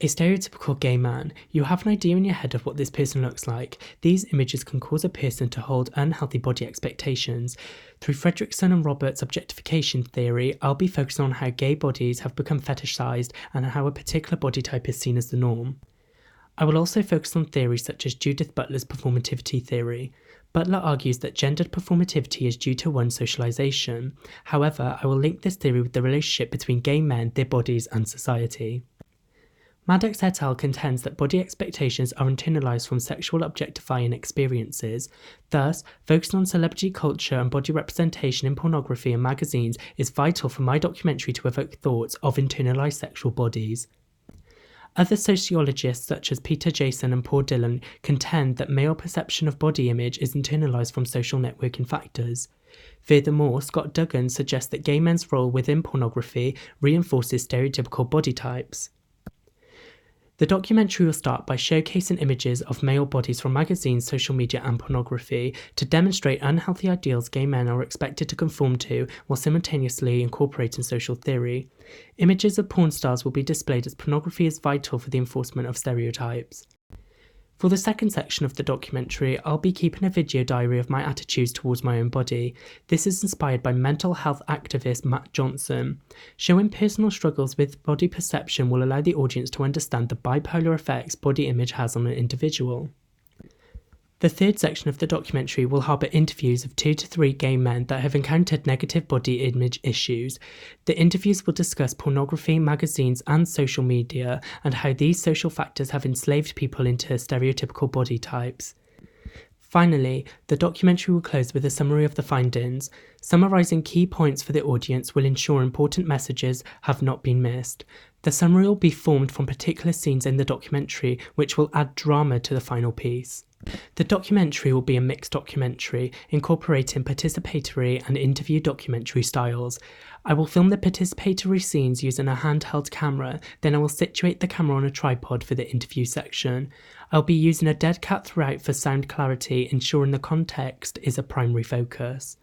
A stereotypical gay man. You have an idea in your head of what this person looks like. These images can cause a person to hold unhealthy body expectations. Through Fredrickson and Roberts' objectification theory, I'll be focusing on how gay bodies have become fetishized and how a particular body type is seen as the norm. I will also focus on theories such as Judith Butler's performativity theory. Butler argues that gendered performativity is due to one's socialization. However, I will link this theory with the relationship between gay men, their bodies, and society. Maddox et al. Contends that body expectations are internalized from sexual objectifying experiences. Thus, focusing on celebrity culture and body representation in pornography and magazines is vital for my documentary to evoke thoughts of internalized sexual bodies. Other sociologists such as Peter Jason and Paul Dillon contend that male perception of body image is internalized from social networking factors. Furthermore, Scott Duggan suggests that gay men's role within pornography reinforces stereotypical body types. The documentary will start by showcasing images of male bodies from magazines, social media and pornography to demonstrate unhealthy ideals gay men are expected to conform to while simultaneously incorporating social theory. Images of porn stars will be displayed as pornography is vital for the enforcement of stereotypes. For the second section of the documentary, I'll be keeping a video diary of my attitudes towards my own body. This is inspired by mental health activist Matt Johnson. Showing personal struggles with body perception will allow the audience to understand the bipolar effects body image has on an individual. The third section of the documentary will harbour interviews of 2 to 3 gay men that have encountered negative body image issues. The interviews will discuss pornography, magazines and social media and how these social factors have enslaved people into stereotypical body types. Finally, the documentary will close with a summary of the findings. Summarising key points for the audience will ensure important messages have not been missed. The summary will be formed from particular scenes in the documentary, which will add drama to the final piece. The documentary will be a mixed documentary, incorporating participatory and interview documentary styles. I will film the participatory scenes using a handheld camera, then I will situate the camera on a tripod for the interview section. I'll be using a dead cat throughout for sound clarity, ensuring the context is a primary focus.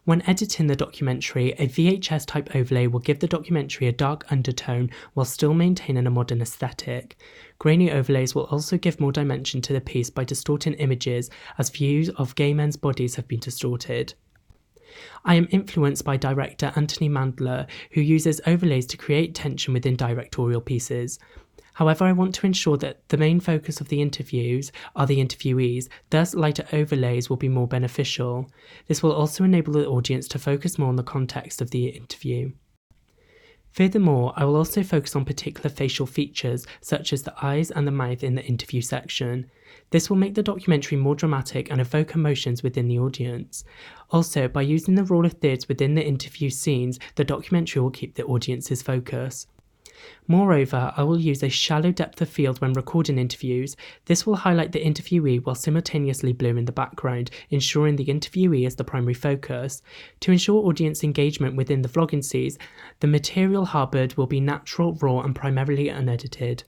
When editing the documentary, a VHS type overlay will give the documentary a dark undertone while still maintaining a modern aesthetic. Grainy overlays will also give more dimension to the piece by distorting images as views of gay men's bodies have been distorted. I am influenced by director Anthony Mandler, who uses overlays to create tension within directorial pieces. However, I want to ensure that the main focus of the interviews are the interviewees, thus lighter overlays will be more beneficial. This will also enable the audience to focus more on the context of the interview. Furthermore, I will also focus on particular facial features, such as the eyes and the mouth in the interview section. This will make the documentary more dramatic and evoke emotions within the audience. Also, by using the rule of thirds within the interview scenes, the documentary will keep the audience's focus. Moreover, I will use a shallow depth of field when recording interviews. This will highlight the interviewee while simultaneously blurring the background, ensuring the interviewee is the primary focus. To ensure audience engagement within the vlogging scenes, the material harboured will be natural, raw and primarily unedited.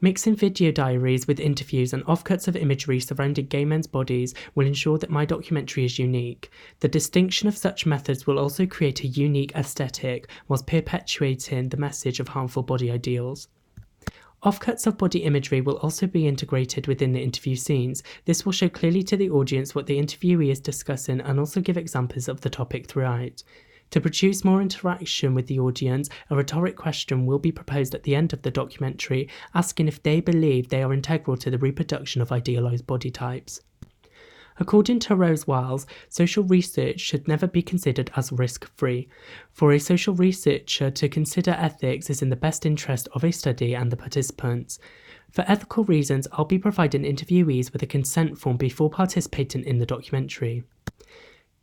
Mixing video diaries with interviews and offcuts of imagery surrounding gay men's bodies will ensure that my documentary is unique. The distinction of such methods will also create a unique aesthetic whilst perpetuating the message of harmful body ideals. Offcuts of body imagery will also be integrated within the interview scenes. This will show clearly to the audience what the interviewee is discussing and also give examples of the topic throughout. To produce more interaction with the audience, a rhetoric question will be proposed at the end of the documentary, asking if they believe they are integral to the reproduction of idealised body types. According to Rose Wiles, social research should never be considered as risk-free. For a social researcher to consider ethics is in the best interest of a study and the participants. For ethical reasons, I'll be providing interviewees with a consent form before participating in the documentary.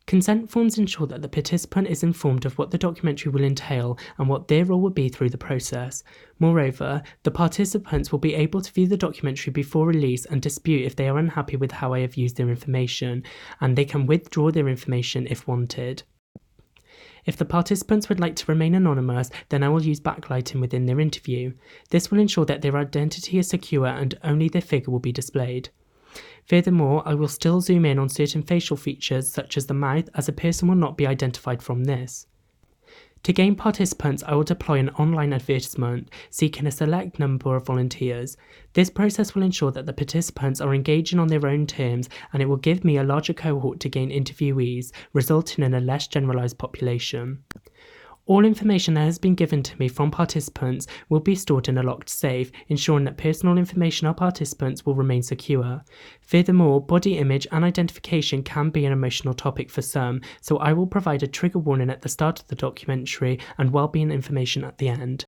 Consent forms ensure that the participant is informed of what the documentary will entail and what their role will be through the process. Moreover, the participants will be able to view the documentary before release and dispute if they are unhappy with how I have used their information, and they can withdraw their information if wanted. If the participants would like to remain anonymous, then I will use backlighting within their interview. This will ensure that their identity is secure and only their figure will be displayed. Furthermore, I will still zoom in on certain facial features such as the mouth, as a person will not be identified from this. To gain participants, I will deploy an online advertisement seeking a select number of volunteers. This process will ensure that the participants are engaging on their own terms, and it will give me a larger cohort to gain interviewees, resulting in a less generalised population. All information that has been given to me from participants will be stored in a locked safe, ensuring that personal information of participants will remain secure. Furthermore, body image and identification can be an emotional topic for some, so I will provide a trigger warning at the start of the documentary and wellbeing information at the end.